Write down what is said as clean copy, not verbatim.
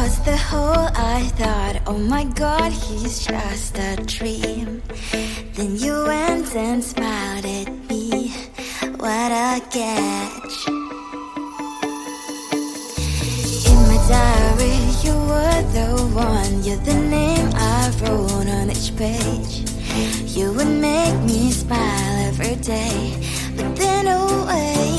was the whole I thought, oh my God, he's just a dream. Then you went and smiled at me, what a catch. In my diary, you were the one, you're the name I wrote on each page. You would make me smile every day, but then away